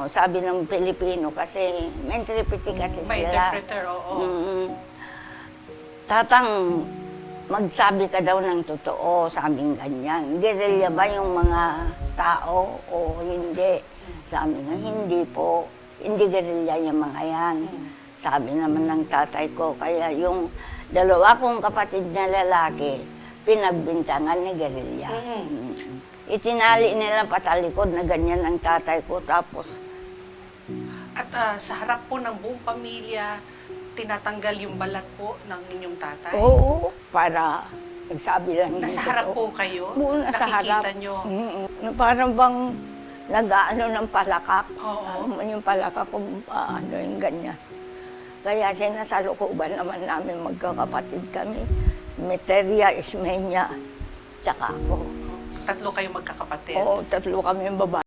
sabi ng Pilipino kasi may interpreter kasi May sila. interpreter, oo. Tatang, magsabi ka daw ng totoo, sabing ganyan. Guerrilla ba yung mga tao o hindi? Sabi nga, hindi po. Hindi guerrilla yung mga yan. Sabi naman ng tatay ko, kaya yung dalawa kong kapatid na lalaki, pinagbintangan ni guerrilla. Itinali nila patalikod na ganyan ang tatay ko. Tapos, At sa harap po ng buong pamilya, tinatanggal yung balat po ng inyong tatay? oo, para nagsabi lang. Nasa ng harap totoo. po kayo? Oo, nasa harap. Nakikita nyo? Na parang bang nag-ano ng palakak. Oo. Alam mo yung palakak kung ano yung ganyan. Kaya sinasalukuban naman namin magkakapatid kami. Meteria, Ismenya, tsaka ako. Tatlo kayong magkakapatid? Oo, tatlo kami yung babae.